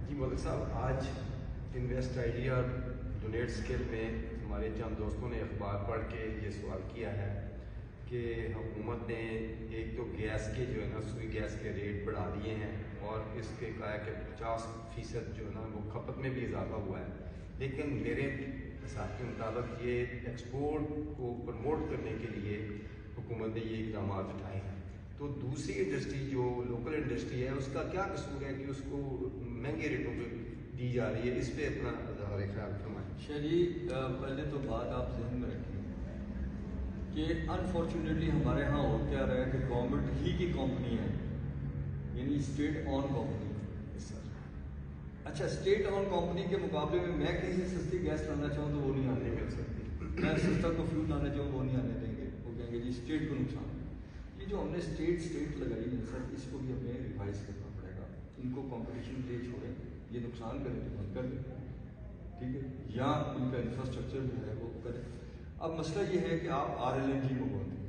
جی ملک صاحب، آج invest idea اور ڈونیٹ اسکل میں ہمارے چند دوستوں نے اخبار پڑھ کے یہ سوال کیا ہے کہ حکومت نے ایک تو گیس کے جو ہے نا سوئی گیس کے ریٹ بڑھا دیے ہیں اور اس کے کہا ہے کہ 50% جو ہے نا وہ کھپت میں بھی اضافہ ہوا ہے، لیکن میرے حساب کے مطابق یہ ایکسپورٹ کو پروموٹ کرنے کے لیے حکومت نے یہ اقدامات اٹھائے ہیں، تو دوسری انڈسٹری جو لوکل انڈسٹری ہے اس کا کیا قصور ہے کہ اس کو مہنگے ریٹوں پہ دی جا رہی ہے؟ اس پہ اپنا اظہار خیال فرمائیں۔ شاہ پہلے تو بات آپ ذہن میں رکھیں کہ انفارچونیٹلی ہمارے ہاں ہو کیا رہا ہے کہ گورنمنٹ ہی کی کمپنی ہے، یعنی اسٹیٹ آن کمپنی۔ اچھا، اسٹیٹ آن کمپنی کے مقابلے میں کہیں سے سستی گیس لانا چاہوں تو وہ نہیں آنے مل سکتی، میں سستا کو فیول لانا چاہوں وہ نہیں آنے دیں گے، وہ کہیں گے جی اسٹیٹ کو نقصان۔ یہ جو ہم نے اسٹیٹ لگائی ہے سر، اس کو بھی ہمیں ریوائز کرنا پڑے گا، ان کو کمپٹیشن کے لیے چھوڑیں، یہ نقصان کریں تو بند کر دیں، ٹھیک ہے، یا ان کا انفراسٹرکچر جو ہے وہ کریں۔ اب مسئلہ یہ ہے کہ آپ RLNG منگواتے ہیں،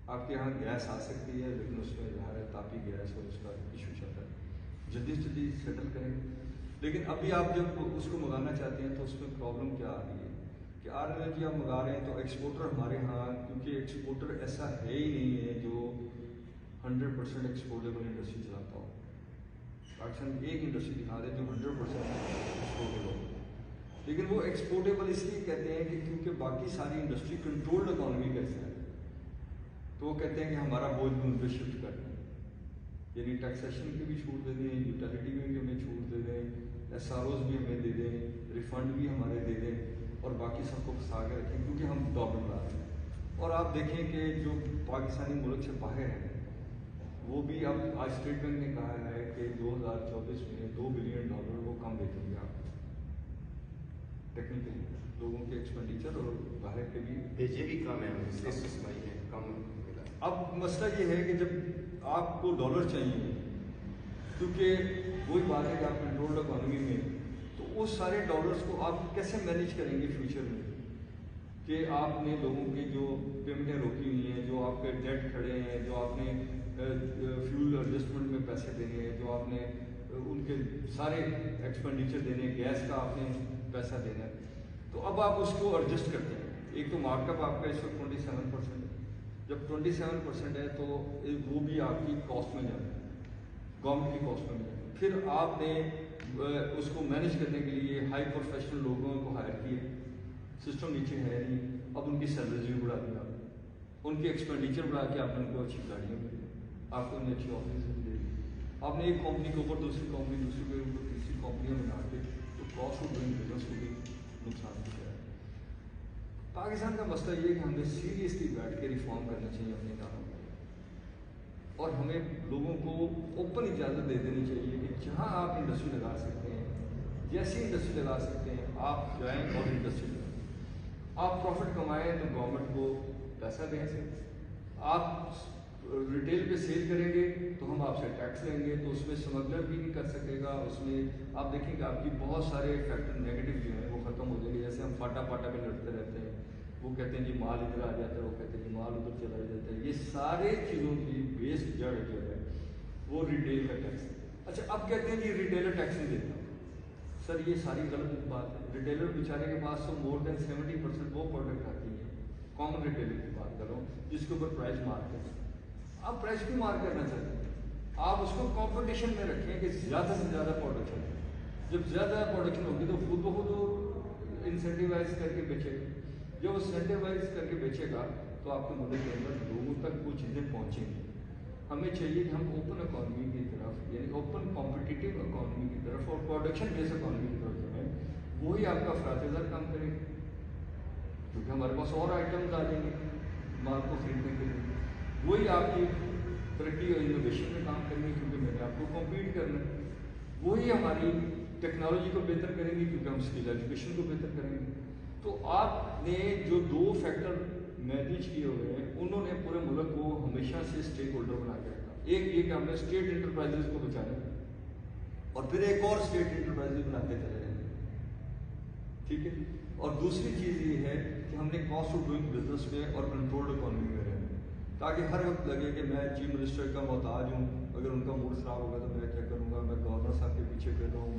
آپ کے یہاں گیس آ سکتی ہے لیکن اس میں ظاہر ہے تاپی گیس اور اس کا ایشو چل رہا ہے، جلدی سے جلدی سیٹل کریں۔ لیکن ابھی آپ جب اس کو منگانا چاہتے ہیں تو اس میں پرابلم کیا آ رہی ہے کہ RLNG آپ منگا رہے ہیں تو ایکسپورٹر ہمارے ہاں، کیونکہ ایکسپورٹر ایسا ہے ہی نہیں ہے جو 100% ایکسپورٹیبل انڈسٹری چلاتا ہو۔ پاکستان ایک انڈسٹری دکھا دے جو 100% ایکسپورٹیبل ہو، لیکن وہ ایکسپورٹیبل اس لیے کہتے ہیں کہ کیونکہ باقی ساری انڈسٹری کنٹرولڈ اکانومی کا حصہ ہے، تو وہ کہتے ہیں کہ ہمارا بوجھ بھی ان پہ شفٹ کر دیں، یعنی ٹیکسیشن کی بھی چھوٹ دے دیں، یوٹیلیٹی میں بھی ہمیں چھوٹ دے دیں، SROs بھی ہمیں دے دیں، ریفنڈ بھی ہمارے دے دیں، اور باقی سب کو پھنسا کے رکھیں کیونکہ ہم ڈالر لا رہے ہیں۔ اور آپ دیکھیں کہ جو پاکستانی ملک سے باہر ہیں وہ بھی اب آج اسٹیٹ بینک نے کہا ہے کہ 2024 میں $2 بلین وہ کم دیکھیں گے آپ ٹیکنیکلی لوگوں کے ایکسپینڈیچر اور باہر کے بھی بھیجے بھی کم ہے، اس میں کم ملا۔ اب مسئلہ یہ ہے کہ جب آپ کو ڈالر چاہیے، کیونکہ وہی بات ہے کہ آپ کنٹرولڈ اکانومی میں، تو وہ سارے ڈالرز کو آپ کیسے مینیج کریں گے فیوچر میں، کہ آپ نے لوگوں کی جو پیمنٹیں روکی ہوئی ہیں، جو آپ کے ڈیٹ کھڑے ہیں، جو آپ نے فیول ایڈجسٹمنٹ میں پیسے دینے ہیں، جو آپ نے ان کے سارے ایکسپینڈیچر دینے، گیس کا آپ نے پیسہ دینا ہے، تو اب آپ اس کو ایڈجسٹ کرتے ہیں۔ ایک تو مارک اپ آپ کا اس وقت 27% ہے، جب 27% ہے تو وہ بھی آپ کی کاسٹ میں جاتا ہے، گورنمنٹ کی کاسٹ میں جاتا ہے۔ پھر آپ نے اس کو مینیج کرنے کے لیے ہائی پروفیشنل لوگوں کو ہائر کیے، سسٹم نیچے ہے نہیں، اب ان کی سیلریز بھی بڑھا دیا، ان کے ایکسپینڈیچر بڑھا کے آپ نے ان کو اچھی گاڑیاں بھی دی، آپ کو انہیں اچھی آفس بھی دے دی، آپ نے ایک کمپنی کے اوپر دوسری کمپنی، دوسری کے اوپر تیسری کمپنیاں بنا کے تو کاسٹ آف ڈوئنگ بزنس کو بھی نقصان دیا ہے۔ پاکستان کا مسئلہ یہ ہے کہ ہمیں سیریسلی بیٹھ کے ریفارم کرنا چاہیے اپنے کاموں میں، اور ہمیں لوگوں کو اوپن اجازت دے دینی چاہیے کہ جہاں آپ انڈسٹری لگا سکتے ہیں، جیسی انڈسٹری لگا سکتے ہیں آپ جائیں اور انڈسٹری لگائیں، آپ پروفٹ کمائیں تو گورنمنٹ کو پیسہ دیں، آپ ریٹیل پہ سیل کریں گے تو ہم آپ سے ٹیکس لیں گے، تو اس میں اسمگلر بھی نہیں کر سکے گا، اس میں آپ دیکھیں کہ آپ کی بہت سارے فیکٹر نیگیٹو جو ہیں وہ ختم ہو جائیں گے۔ جیسے ہم پاٹا پہ لڑتے رہتے ہیں، وہ کہتے ہیں جی مال ادھر آ جاتا ہے، وہ کہتے ہیں جی مال ادھر چلا جاتا ہے، یہ سارے چیزوں کی بیس جڑ جو ہے وہ ریٹیل کا ٹیکس ہے۔ اچھا، اب کہتے ہیں جی ریٹیلر ٹیکس نہیں دیتا، سر یہ ساری غلط بات ہے۔ ریٹیلر بیچارے کے پاس تو مور دین 70% وہ پروڈکٹ آتی ہے، کامن ریٹیلر کی بات کر رہا ہوں، جس کے اوپر پرائز مارک ہے۔ آپ پرائز کیوں مارک کرنا چاہتے ہیں؟ آپ اس کو کمپٹیشن میں رکھیں کہ زیادہ سے زیادہ پروڈکشن ہے، جب زیادہ پروڈکشن ہوگی تو خود بخود وہ انسینٹیوائز کر کے بیچے گا، جب وہ انسینٹیوائز کر کے بیچے گا تو آپ کے ملک کے اندر لوگوں تک وہ چیزیں پہنچیں گی۔ ہمیں چاہیے کہ ہم اوپن اکانومی کی طرف، یعنی اوپن کمپٹیٹیو اکانومی کی طرف اور پروڈکشن بیس اکانومی کی طرف جو ہے وہی آپ کا فراتضر کام کرے گا، کیونکہ ہمارے پاس اور آئٹمز آ جائیں گے مال کو خریدنے کے لیے، وہی آپ کی ترقی اور انوویشن میں کام کریں گے کیونکہ میں نے آپ کو کمپیٹ کرنا ہے، وہی ہماری ٹیکنالوجی کو بہتر کریں گے کیونکہ ہم اسکل ایجوکیشن کو بہتر کریں گے۔ تو آپ نے جو دو فیکٹر مینیج کیے ہوئے ہیں انہوں نے پورے ملک کو ہمیشہ سے اسٹیک ہولڈر بنا کے رکھا، ایک یہ کہ ہم نے اسٹیٹ انٹرپرائزز کو بچانا اور پھر ایک اور اسٹیٹ انٹرپرائز بناتے چلے رہے ہیں، ٹھیک ہے، اور دوسری چیز یہ ہے کہ ہم نے کاسٹ آف ڈوئنگ بزنس میں اور کنٹرولڈ اکانومی میں رہنا، تاکہ ہر وقت لگے کہ میں چیف منسٹر کا محتاج ہوں، اگر ان کا موڈ خراب ہوگا تو میں کیا کروں گا، میں گورنر صاحب کے پیچھے پھر رہا ہوں،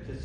HS